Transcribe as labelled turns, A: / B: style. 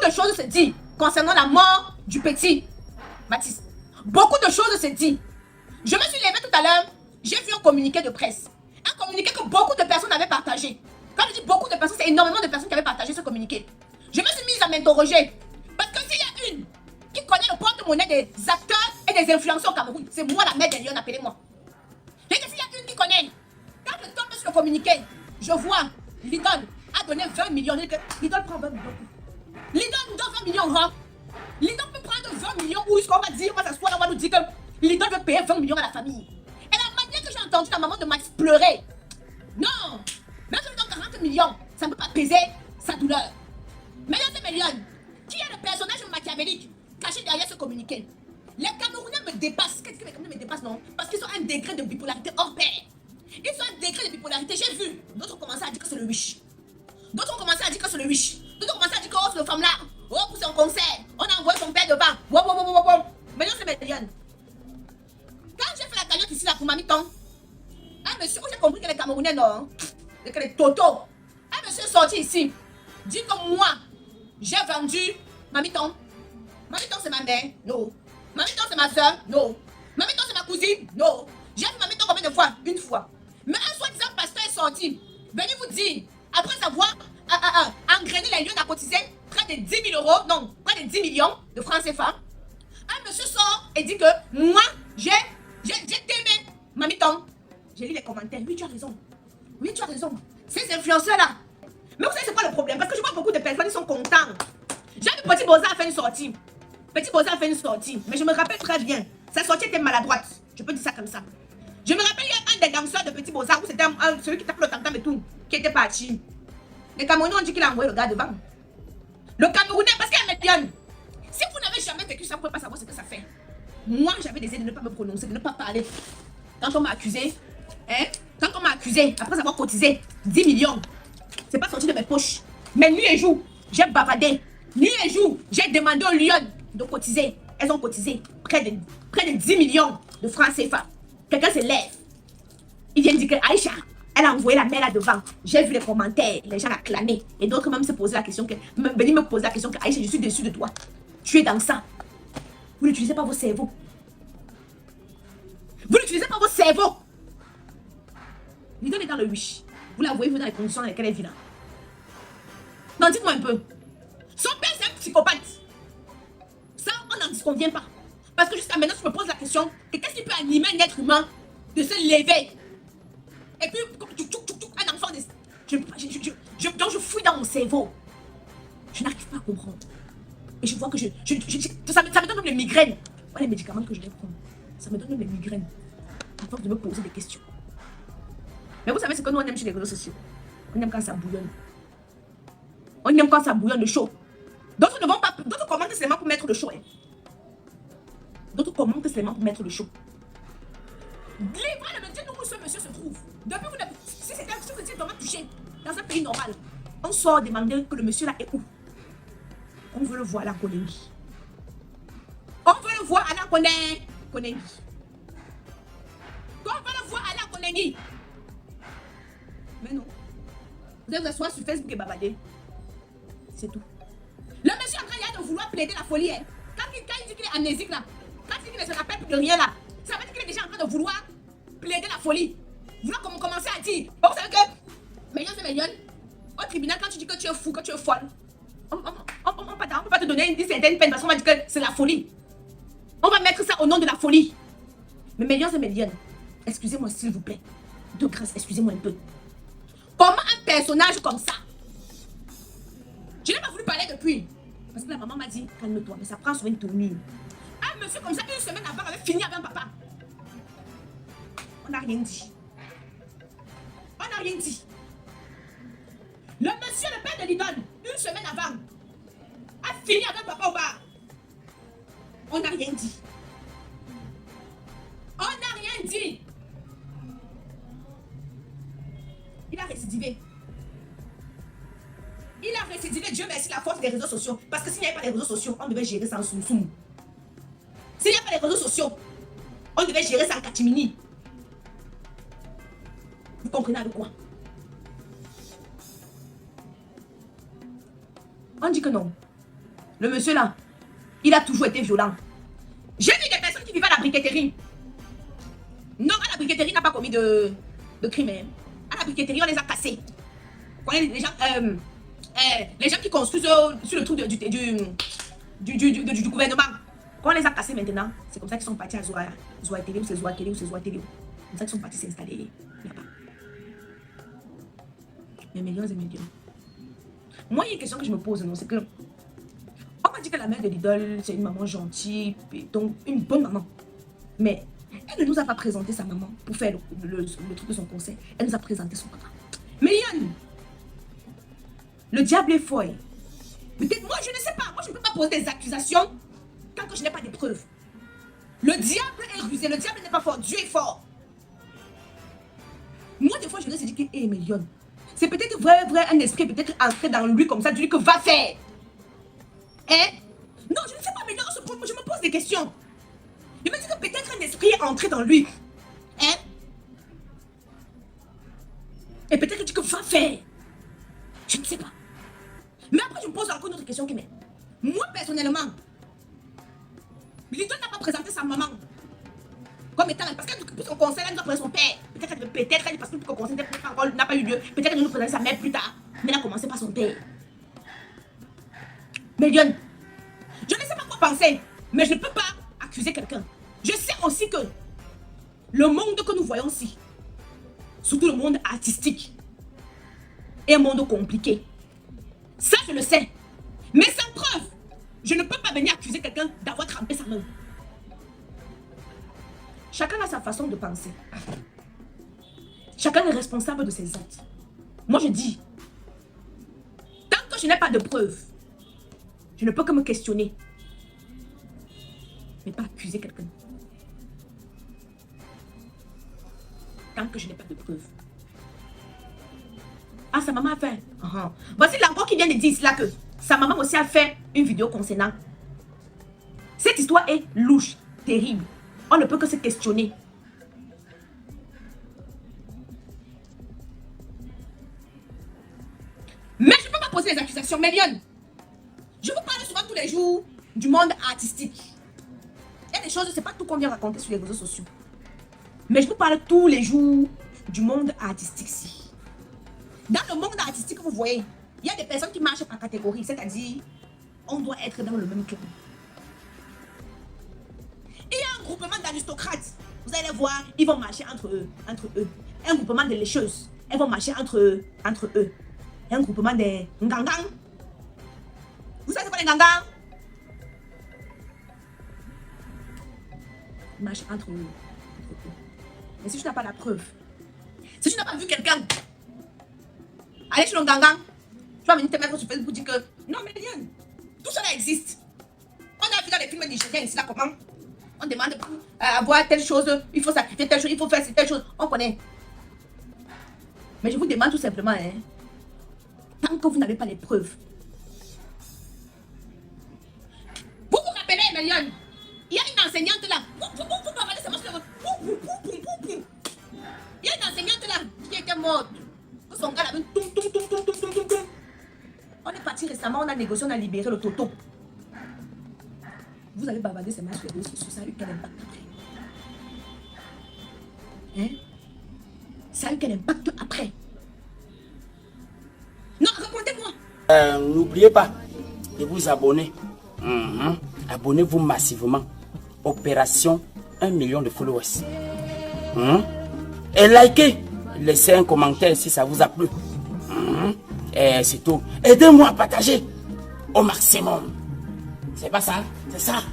A: de choses se disent concernant la mort du petit Baptiste. Beaucoup de choses se disent. Je me suis levée tout à l'heure, j'ai vu un communiqué de presse. Un communiqué que beaucoup de personnes avaient partagé. Quand je dis beaucoup de personnes, c'est énormément de personnes qui avaient partagé ce communiqué. Je me suis mise à m'interroger. Parce que s'il y a une qui connaît le porte-monnaie des acteurs et des influenceurs au Cameroun, c'est moi la mère des lions, appelez-moi. Et s'il y a une qui connaît, quand je tombe sur le communiqué, je vois Lidl a donné 20 millions. Lidl prend 20 millions. Lidl nous donne 20 millions. Hein? Lidl peut prendre 20 millions où est-ce qu'on va dire, on va s'asseoir, on va nous dire que Lidl veut payer 20 millions à la famille. Et la manière que j'ai entendu la maman de Max pleurer. Non, même si je donne 40 millions, ça ne peut pas peser sa douleur. Mesdames et messieurs, qui est le personnage machiavélique caché derrière ce communiqué? Les Camerounais me dépassent. Qu'est-ce que les Camerounais me dépassent, non? Parce qu'ils sont à un degré de bipolarité hors pair. Ils sont à un degré de bipolarité. J'ai vu. D'autres ont commencé à dire que c'est le wish. D'autres ont commencé à dire que c'est le wish. D'autres ont commencé à dire que oh, cette femme-là, oh, pour son concert, on a envoyé son père devant. Wow. Mesdames et messieurs, quand j'ai fait la cagnotte ici, là, pour Mamiton, un monsieur, où j'ai compris que les Camerounais, non, que les Toto, un monsieur est sorti ici, dit que moi, j'ai vendu Mamiton. Mamiton, c'est ma mère? Non. Mamiton, c'est ma soeur? Non. Mamiton, c'est ma cousine? Non. J'ai vu Mamiton combien de fois? Une fois. Mais un soi-disant pasteur est sorti. Venez vous dire, après avoir engrainé les lieux à cotiser près de 10 000 euros, non, près de 10 millions de francs CFA, un monsieur sort et dit que moi, j'ai aimé Mamiton. J'ai lu les commentaires. Oui, tu as raison. Oui, tu as raison. Ces influenceurs-là. Mais vous savez, c'est quoi le problème? Parce que je vois beaucoup de personnes qui sont contents. J'ai vu Petit Boza a fait une sortie. Petit Boza a fait une sortie. Mais je me rappelle très bien. Sa sortie était maladroite. Je peux dire ça comme ça. Je me rappelle, il y a un des danseurs de Petit Boza, où c'était celui qui tape le tam-tam et tout, qui était parti. Les Camerounais ont dit qu'il a envoyé le gars devant. Le Camerounais, parce qu'il y a un médiane. Si vous n'avez jamais vécu ça, vous ne pouvez pas savoir ce que ça fait. Moi, j'avais décidé de ne pas me prononcer, de ne pas parler. Quand on m'a accusé, quand on m'a accusé, après avoir cotisé 10 millions, c'est pas sorti de mes poches. Mais nuit et jour, j'ai bavardé. Nuit et jour, j'ai demandé aux Lyon de cotiser. Elles ont cotisé près de 10 millions de francs CFA. Quelqu'un se lève. Il vient dire que Aïcha, elle a envoyé la mail là devant. J'ai vu les commentaires, les gens acclamaient. Et d'autres même se posaient la question, venir me poser la question que Aïcha, je suis déçue de toi. Tu es dans ça. Vous n'utilisez pas vos cerveaux. Vous n'utilisez pas vos cerveaux. L'idée est dans le wish. Vous la voyez, vous dans les conditions dans lesquelles elle vit là. Non, dites-moi un peu. Son père, c'est un psychopathe. Ça, on n'en disconvient pas. Parce que jusqu'à maintenant, je me pose la question que qu'est-ce qui peut animer un être humain de se lever? Et puis, un enfant de... Donc, je fouille dans mon cerveau. Je n'arrive pas à comprendre. Et je vois que ça me donne même les migraines. Pas les médicaments que je vais prendre. Ça me donne même les migraines. À force de me poser des questions. Mais vous savez ce que nous on aime chez les réseaux sociaux? On aime quand ça bouillonne. On aime quand ça bouillonne le chaud. D'autres ne vont pas. D'autres commentent seulement pour mettre le chaud. Hein. D'autres commentent seulement pour mettre le chaud. Livrez le métier où ce monsieur se trouve. Depuis vous, si vous étiez vraiment touché dans un pays normal, on sort demander que le monsieur là est où. On veut le voir à la Konengi. On veut le voir à la Konengi. On veut le voir à la Konengi. Mais non. Vous allez vous asseoir sur Facebook et babader. C'est tout. Le monsieur en train de vouloir plaider la folie. Hein. Quand il dit qu'il est amnésique là, quand il dit qu'il ne se rappelle plus de rien là, ça veut dire qu'il est déjà en train de vouloir plaider la folie. Vouloir commencer à dire. Bon, vous savez que, millions, au tribunal, quand tu dis que tu es fou, que tu es folle, on ne peut pas te donner une certaine peine parce qu'on va dire que c'est la folie. On va mettre ça au nom de la folie. Mais millions et millions, excusez-moi s'il vous plaît. De grâce, excusez-moi un peu. Comment un personnage comme ça? Je n'ai pas voulu parler depuis. Parce que la maman m'a dit, calme-toi, mais ça prend souvent une tournure. Un monsieur comme ça, une semaine avant, avait fini avec un papa. On n'a rien dit. On n'a rien dit. Le monsieur, le père de Lidon, une semaine avant, a fini avec un papa au bar. On n'a rien dit. On n'a rien dit. Il a récidivé. Il a récidivé, Dieu merci, la force des réseaux sociaux. Parce que s'il n'y avait pas les réseaux sociaux, on devait gérer ça en soum-soum. S'il n'y a pas les réseaux sociaux, on devait gérer ça en catimini. Vous comprenez avec quoi? On dit que non. le monsieur là, il a toujours été violent. J'ai vu des personnes qui vivaient à la briqueterie. Non, à la briqueterie, n'a pas commis de crime. Hein. À la briqueterie, on les a cassés. Les gens qui construisent sur le truc du gouvernement. Quand on les a cassés maintenant, c'est comme ça qu'ils sont partis à Zoa Télé, ou c'est Zoa Télé, ou c'est Zoa Télé. C'est comme ça qu'ils sont partis s'installer là-bas. Mais millions et millions. Moi, il y a une question que je me pose, non, c'est que on m'a dit que la mère de l'idole, c'est une maman gentille, donc une bonne maman. Mais elle ne nous a pas présenté sa maman pour faire le truc de son conseil. Elle nous a présenté son papa. Mais Yann, le diable est fort. Peut-être moi, je ne sais pas. Moi, je ne peux pas poser des accusations tant que je n'ai pas de preuves. Le diable est rusé, le diable n'est pas fort, Dieu est fort. Moi, des fois, je me suis dit que, hé, mais Yann, c'est peut-être vrai, un esprit peut-être entré dans lui comme ça, tu dis que va faire. Hein? Non, je ne sais pas, mais là, je me pose des questions. Je me dis que peut-être un esprit est entré dans lui. Hein? Et peut-être que tu dis que va faire. Je ne sais pas. Mais après, je me pose encore une autre question qui m'est. Moi, personnellement, Lidon n'a pas présenté sa maman comme étant. Parce qu'elle son conseil, elle nous a présenté son père. Peut-être parce que le conseil n'a pas eu lieu. Peut-être qu'elle nous présentait sa mère plus tard. Mais elle a commencé par son père. Mais Lyon, je ne sais pas quoi penser. Mais je ne peux pas accuser quelqu'un. Je sais aussi que le monde que nous voyons ici, surtout le monde artistique, est un monde compliqué. Ça, je le sais. Mais sans preuve, je ne peux pas venir accuser quelqu'un d'avoir trempé sa main. Chacun a sa façon de penser. Chacun est responsable de ses actes. Moi, je dis, tant que je n'ai pas de preuves, je ne peux que me questionner, mais pas accuser quelqu'un. Tant que je n'ai pas de preuves. Ah, sa maman a fait. Voici l'encore qui vient de dire cela que sa maman aussi a fait une vidéo concernant. Cette histoire est louche, terrible. On ne peut que se questionner. Mais je ne peux pas poser les accusations. Mais Lyon, je vous parle souvent tous les jours du monde artistique. Il y a des choses, c'est pas tout qu'on vient raconter sur les réseaux sociaux. Mais je vous parle tous les jours du monde artistique ici. Dans le monde artistique, vous voyez, il y a des personnes qui marchent par catégorie, c'est-à-dire, on doit être dans le même club. Il y a un groupement d'aristocrates, vous allez voir, ils vont marcher entre eux. Un groupement de lécheuses, elles vont marcher entre eux. Un groupement de ngangang. Vous savez quoi les ngangang? Ils marchent entre eux. Mais si tu n'as pas la preuve, si tu n'as pas vu quelqu'un aller chez le gangang, tu vas venir te mettre sur Facebook pour dire que non, mais rien, tout cela existe. On a vu dans les films nigériens ici, là, comment on demande pour avoir telle chose, il faut sacrifier telle chose, il faut faire telle chose, on connaît. Mais je vous demande tout simplement, hein, tant que vous n'avez pas les preuves. Vous vous rappelez, Emelion, il y a une enseignante là, vous parlez, ça marche là. Il y a une enseignante là qui était morte. Son gars avait on est parti récemment, on a négocié, on a libéré le toto. Vous avez bavardé ces matchs sur ça a eu quel impact après? Hein? Ça a eu quel impact après? Non, racontez-moi.
B: N'oubliez pas de vous abonner. Abonnez-vous massivement. Opération 1 million de followers. Et likez. Laissez un commentaire si ça vous a plu. Et c'est tout. Aidez-moi à partager au maximum. C'est pas ça? C'est ça.